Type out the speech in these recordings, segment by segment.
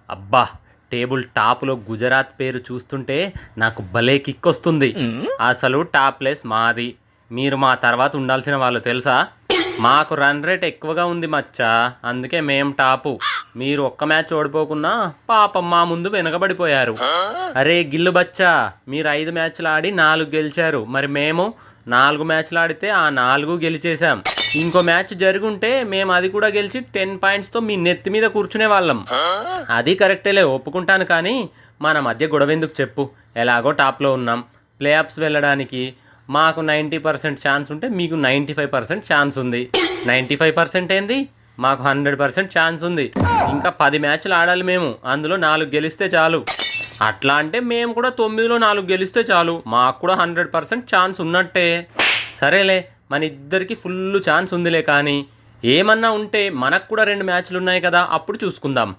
అబ్బా! టేబుల్ టాప్‌లో గుజరాత్ పేరు చూస్తుంటే నాకు భలే కిక్కొస్తుంది. అసలు టాప్ ప్లేస్ మాది. మీరు మా తర్వాత ఉండాల్సిన వాళ్ళు తెలుసా? మాకు రన్ రేట్ ఎక్కువగా ఉంది మచ్చా. అందుకే మేం టాపు. మీరు ఒక్క మ్యాచ్ ఓడిపోకున్నా పాపం మా ముందు వెనకబడిపోయారు. అరే గిల్లు బచ్చా, మీరు 5 మ్యాచ్లు ఆడి 4 గెలిచారు. మరి మేము 4 మ్యాచ్లు ఆడితే ఆ 4 గెలిచేశాం. ఇంకో మ్యాచ్ జరుగుంటే మేము అది కూడా గెలిచి 10 పాయింట్స్తో మీ నెత్తి మీద కూర్చునే వాళ్ళం. అది కరెక్టేలే, ఒప్పుకుంటాను. కానీ మన మధ్య గొడవ ఎందుకు చెప్పు? ఎలాగో టాప్లో ఉన్నాం. ప్లే ఆఫ్స్ వెళ్ళడానికి మాకు 90% ఛాన్స్ ఉంటే మీకు 95% ఛాన్స్ ఉంది. 95% ఏంది, మాకు 100% ఛాన్స్ ఉంది. ఇంకా 10 మ్యాచ్లు ఆడాలి మేము. అందులో 4 గెలిస్తే చాలు. అట్లా అంటే మేము కూడా 9లో 4 గెలిస్తే చాలు. మాకు కూడా 100% ఛాన్స్ ఉన్నట్టే. సరేలే, మన ఇద్దరికి ఫుల్ ఛాన్స్ ఉందిలే. కానీ ఏమన్నా ఉంటే మనకు కూడా 2 మ్యాచ్లు ఉన్నాయి కదా, అప్పుడు చూసుకుందాం.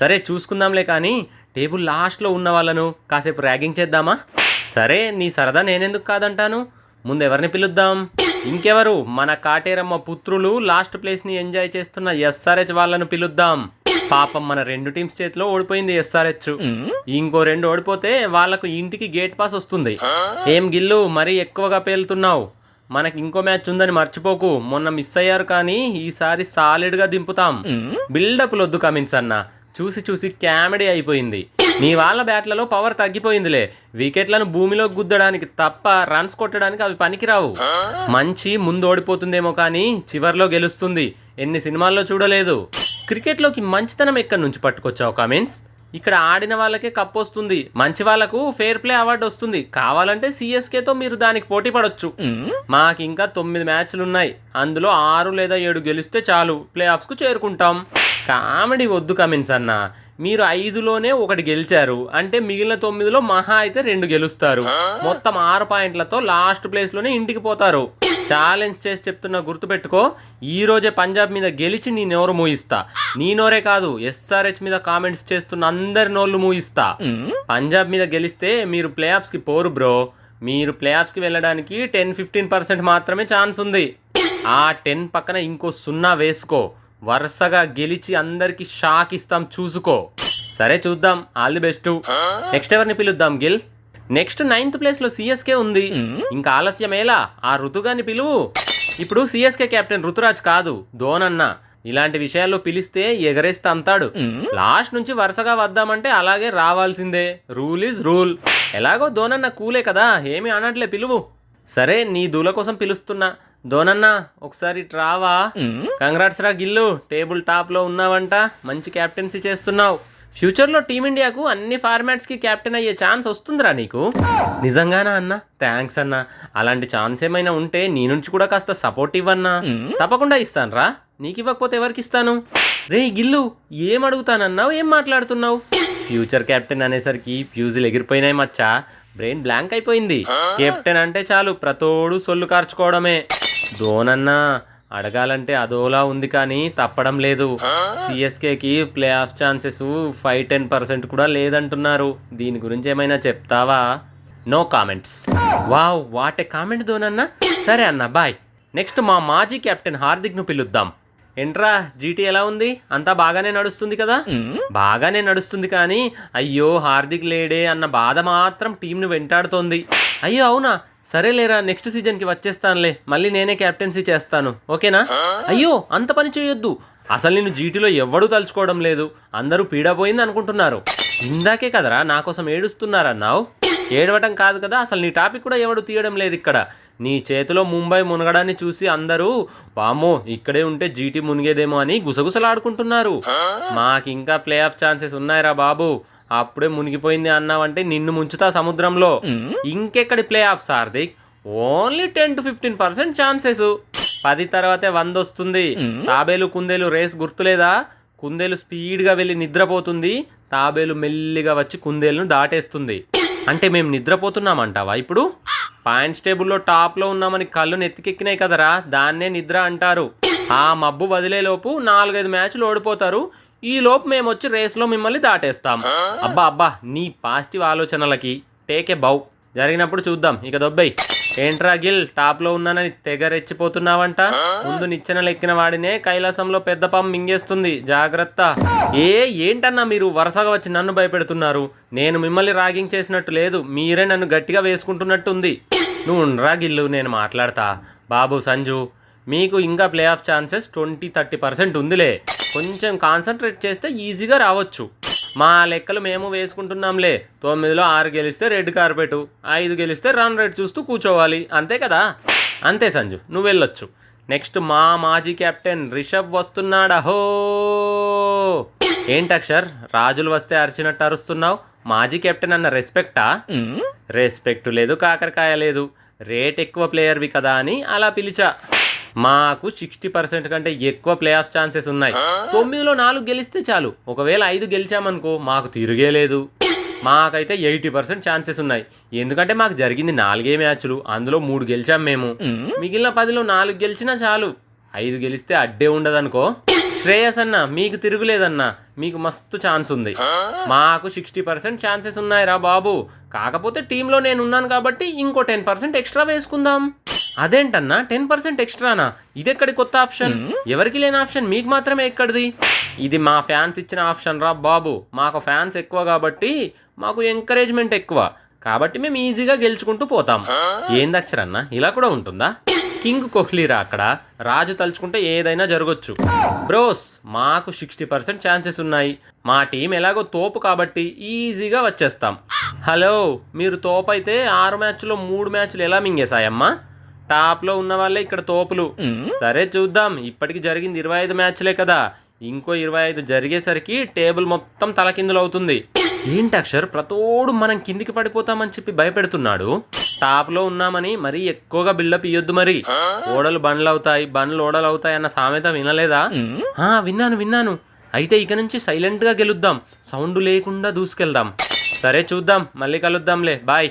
సరే చూసుకుందాంలే. కానీ టేబుల్ లాస్ట్లో ఉన్న వాళ్ళను కాసేపు ర్యాగింగ్ చేద్దామా? సరే, నీ సరదా నేనెందుకు కాదంటాను. ముందు ఎవరిని పిలుద్దాం? ఇంకెవరు, మన కాటేరమ్మ పుత్రులు లాస్ట్ ప్లేస్ని ఎంజాయ్ చేస్తున్న ఎస్ఆర్హెచ్ వాళ్ళను పిలుద్దాం. పాపం మన 2 టీమ్స్ చేతిలో ఓడిపోయింది ఎస్ఆర్హెచ్. ఇంకో 2 ఓడిపోతే వాళ్ళకు ఇంటికి గేట్ పాస్ వస్తుంది. ఏం గిల్లు, మరీ ఎక్కువగా పేలుతున్నావు. మనకి ఇంకో మ్యాచ్ ఉందని మర్చిపోకు. మొన్న మిస్ అయ్యారు కానీ ఈసారి సాలిడ్గా దింపుతాం. బిల్డప్లు వద్దు కమిన్స్ అన్న. చూసి చూసి కామెడీ అయిపోయింది. మీ వాళ్ళ బ్యాట్లలో పవర్ తగ్గిపోయిందిలే. వికెట్లను భూమిలో గుద్దడానికి తప్ప రన్స్ కొట్టడానికి అవి పనికిరావు. మంచి ముందు ఓడిపోతుందేమో కానీ చివర్లో గెలుస్తుంది. ఎన్ని సినిమాల్లో చూడలేదు. క్రికెట్లోకి మంచితనం ఎక్కడి నుంచి పట్టుకొచ్చావు కమిన్స్? ఇక్కడ ఆడిన వాళ్ళకే కప్ వస్తుంది. మంచి వాళ్ళకు ఫెయిర్ ప్లే అవార్డు వస్తుంది. కావాలంటే సిఎస్కేతో మీరు దానికి పోటీ పడొచ్చు. మాకు ఇంకా 9 మ్యాచ్లు ఉన్నాయి. అందులో 6 లేదా 7 గెలిస్తే చాలు, ప్లే ఆఫ్స్కు చేరుకుంటాం. కామెడీ వద్దు కమిన్స్ అన్న. మీరు 5లోనే 1 గెలిచారు అంటే మిగిలిన 9లో మహా అయితే 2 గెలుస్తారు. మొత్తం 6 పాయింట్లతో లాస్ట్ ప్లేస్లోనే ఇంటికి పోతారు. ఛాలెంజ్ చేసి చెప్తున్నా, గుర్తుపెట్టుకో. ఈ రోజే పంజాబ్ మీద గెలిచి నీ నోరు మూయిస్తా. నీ నోరే కాదు, ఎస్ఆర్హెచ్ మీద కామెంట్స్ చేస్తున్న అందరి నోళ్ళు మూయిస్తా. పంజాబ్ మీద గెలిస్తే మీరు ప్లే ఆఫ్స్కి పోరు బ్రో. మీరు ప్లే ఆఫ్స్కి వెళ్ళడానికి 10-15% మాత్రమే ఛాన్స్ ఉంది. ఆ 10 పక్కన ఇంకో 0 వేసుకో. వరుసగా గెలిచి అందరికి షాక్ ఇస్తాం, చూసుకో. సరే చూద్దాం, ఆల్ ది బెస్ట్. నెక్స్ట్ ఎవరిని పిలుద్దాం గిల్? నెక్స్ట్ 9th ప్లేస్లో సిఎస్కే ఉంది. ఇంకా ఆలస్యమేలా, ఆ ఋతుగాన్ని పిలువు. ఇప్పుడు సిఎస్కే కెప్టెన్ ఋతురాజ్ కాదు, ధోనన్న. ఇలాంటి విషయాల్లో పిలిస్తే ఎగరేస్తే అంతాడు. లాస్ట్ నుంచి వరుసగా వద్దామంటే అలాగే రావాల్సిందే. Rule is rule. ఎలాగో ధోనన్న కూలే కదా, ఏమీ అనట్లే, పిలువు. సరే, నీ దూల కోసం పిలుస్తున్నా. ధోనన్న ఒకసారి ట్రావా. కంగ్రాట్స్ రా గిల్లు, టేబుల్ టాప్లో ఉన్నావంట. మంచి క్యాప్టెన్సీ చేస్తున్నావు. ఫ్యూచర్లో టీమిండియాకు అన్ని ఫార్మాట్స్కి క్యాప్టెన్ అయ్యే ఛాన్స్ వస్తుందిరా నీకు. నిజంగానా అన్న? థ్యాంక్స్ అన్న. అలాంటి ఛాన్స్ ఏమైనా ఉంటే నీ నుంచి కూడా కాస్త సపోర్ట్ ఇవ్వన్నా. తప్పకుండా ఇస్తాను రా. నీకు ఇవ్వకపోతే ఎవరికి ఇస్తాను? రే గిల్లు, ఏం అడుగుతానన్నావు, ఏం మాట్లాడుతున్నావు? ఫ్యూచర్ క్యాప్టెన్ అనేసరికి ఫ్యూజులు ఎగిరిపోయినాయి మచ్చా. బ్రెయిన్ బ్లాంక్ అయిపోయింది. కెప్టెన్ అంటే చాలు ప్రతోడు సొల్లు కార్చుకోవడమే. ధోనన్నా అడగాలంటే అదోలా ఉంది కానీ తప్పడం లేదు. సిఎస్కేకి ప్లే ఆఫ్ ఛాన్సెస్ 5-10% కూడా లేదంటున్నారు. దీని గురించి ఏమైనా చెప్తావా? No comments. Wow, what a comment ధోనన్నా. సరే అన్న, బాయ్. నెక్స్ట్ మా మాజీ కెప్టెన్ హార్దిక్ను పిలుద్దాం. ఏంట్రా జీటీ ఎలా ఉంది? అంతా బాగానే నడుస్తుంది కదా? బాగానే నడుస్తుంది కానీ అయ్యో హార్దిక్ లేడే అన్న బాధ మాత్రం టీంను వెంటాడుతోంది. అయ్యో అవునా? సరేలేరా, నెక్స్ట్ సీజన్కి వచ్చేస్తానులే. మళ్ళీ నేనే క్యాప్టెన్సీ చేస్తాను, ఓకేనా? అయ్యో అంత పని చేయొద్దు. అసలు నేను జీటీలో ఎవ్వడూ తలుచుకోవడం లేదు. అందరూ పీడపోయింది అనుకుంటున్నారు. ఇందాకే కదరా నా కోసం ఏడుస్తున్నారన్నావు. ఏడవటం కాదు కదా, అసలు నీ టాపిక్ కూడా ఎవడు తీయడం లేదు ఇక్కడ. నీ చేతిలో ముంబై మునగడాన్ని చూసి అందరూ వామ్మో ఇక్కడే ఉంటే జీటీ మునిగేదేమో అని గుసగుసలాడుకుంటున్నారు. మాకింకా ప్లే ఆఫ్ ఛాన్సెస్ ఉన్నాయిరా బాబు. అప్పుడే మునిగిపోయింది అన్నావంటే నిన్ను ముంచుతా సముద్రంలో. ఇంకెక్కడి playoffs Hardik? Only 10-15% chances. 10 తర్వాతే 100 వస్తుంది. తాబేలు కుందేలు రేస్ గుర్తులేదా? కుందేలు స్పీడ్గా వెళ్ళి నిద్రపోతుంది. తాబేలు మెల్లిగా వచ్చి కుందేలును దాటేస్తుంది. అంటే మేము నిద్రపోతున్నామంటావా ఇప్పుడు? పాయింట్స్ టేబుల్లో టాప్లో ఉన్నామని కళ్ళు నెత్తికెక్కినాయి కదరా, దాన్నే నిద్ర అంటారు. ఆ మబ్బు వదిలేలోపు 4-5 మ్యాచ్లు ఓడిపోతారు. ఈ లోపు మేము వచ్చి రేస్లో మిమ్మల్ని దాటేస్తాం. అబ్బా అబ్బా, నీ పాజిటివ్ ఆలోచనలకి టేక్ ఏ బౌ. జరిగినప్పుడు చూద్దాం, ఇక దొబ్బై. ఏంట్రా గిల్ టాప్లో ఉన్నానని తెగ రెచ్చిపోతున్నావంట. ముందు నిచ్చెనలు ఎక్కిన వాడినే కైలాసంలో పెద్ద పాము మింగేస్తుంది, జాగ్రత్త. ఏంటన్నా మీరు వరుసగా వచ్చి నన్ను భయపెడుతున్నారు? నేను మిమ్మల్ని రాగింగ్ చేసినట్టు లేదు, మీరే నన్ను గట్టిగా వేసుకుంటున్నట్టుంది. నువ్వు ఉండరా గిల్లు, నేను మాట్లాడతా. బాబు సంజు, మీకు ఇంకా ప్లే ఆఫ్ ఛాన్సెస్ 20-30% ఉందిలే. కొంచెం కాన్సన్ట్రేట్ చేస్తే ఈజీగా రావచ్చు. మా లెక్కలు మేము వేసుకుంటున్నాంలే. 9లో 6 గెలిస్తే రెడ్ కార్పెట్, 5 గెలిస్తే రన్ రేట్ చూస్తూ కూర్చోవాలి, అంతే కదా? అంతే సంజు, నువ్వు వెళ్ళొచ్చు. నెక్స్ట్ మా మాజీ కెప్టెన్ రిషబ్ వస్తున్నాడహో. ఏంటక్షర్, రాజులు వస్తే అరిచినట్టు అరుస్తున్నావు? మాజీ కెప్టెన్ అన్న రెస్పెక్టా? రెస్పెక్ట్ లేదు, కాకరకాయ లేదు. రేట్ ఎక్కువ ప్లేయర్వి కదా అని అలా పిలిచా. మాకు 60% కంటే ఎక్కువ ప్లే ఆఫ్ ఛాన్సెస్ ఉన్నాయి. 9లో 4 గెలిస్తే చాలు. ఒకవేళ 5 గెలిచామనుకో మాకు తిరిగే లేదు. మాకైతే 80% ఛాన్సెస్ ఉన్నాయి. ఎందుకంటే మాకు జరిగింది 4 మ్యాచ్లు, అందులో 3 గెలిచాం మేము. మిగిలిన 10లో 4 గెలిచినా చాలు. 5 గెలిస్తే అడ్డే ఉండదనుకో. శ్రేయస్ అన్న, మీకు తిరుగులేదన్నా, మీకు మస్తు ఛాన్స్ ఉంది. మాకు 60% ఛాన్సెస్ ఉన్నాయిరా బాబు. కాకపోతే టీంలో నేను ఉన్నాను కాబట్టి ఇంకో 10% ఎక్స్ట్రా వేసుకుందాం. అదేంటన్నా 10% ఎక్స్ట్రానా? ఇదెక్కడి కొత్త ఆప్షన్? ఎవరికి లేని ఆప్షన్ మీకు మాత్రమే ఎక్కడిది? ఇది మా ఫ్యాన్స్ ఇచ్చిన ఆప్షన్ రా బాబు. మాకు ఫ్యాన్స్ ఎక్కువ కాబట్టి మాకు ఎంకరేజ్మెంట్ ఎక్కువ కాబట్టి మేము ఈజీగా గెలుచుకుంటూ పోతాం. ఏందక్షరన్నా, ఇలా కూడా ఉంటుందా? కింగ్ కోహ్లీరా అక్కడ. రాజు తలుచుకుంటే ఏదైనా జరగచ్చు. బ్రోస్, మాకు 60% ఛాన్సెస్ ఉన్నాయి. మా టీం ఎలాగో తోపు కాబట్టి ఈజీగా వచ్చేస్తాం. హలో, మీరు తోపు అయితే 6 మ్యాచ్లో 3 మ్యాచ్లు ఎలా మింగేశాయమ్మా? టాప్లో ఉన్న వాళ్ళే ఇక్కడ తోపులు. సరే చూద్దాం. ఇప్పటికి జరిగింది 25 మ్యాచ్లే కదా. ఇంకో 25 జరిగేసరికి టేబుల్ మొత్తం తలకిందులు అవుతుంది. ఏంటక్షర్, ప్రతోడు మనం కిందికి పడిపోతామని చెప్పి భయపెడుతున్నాడు. టాప్లో ఉన్నామని మరీ ఎక్కువగా బిల్డప్ ఇయ్యొద్దు. మరి ఓడలు బండ్లు అవుతాయి, బండ్లు ఓడలు అవుతాయి అన్న సామెత వినలేదా? విన్నాను. అయితే ఇక నుంచి సైలెంట్గా గెలుద్దాం, సౌండ్ లేకుండా దూసుకెళ్దాం. సరే చూద్దాం, మళ్ళీ కలుద్దాంలే, బాయ్.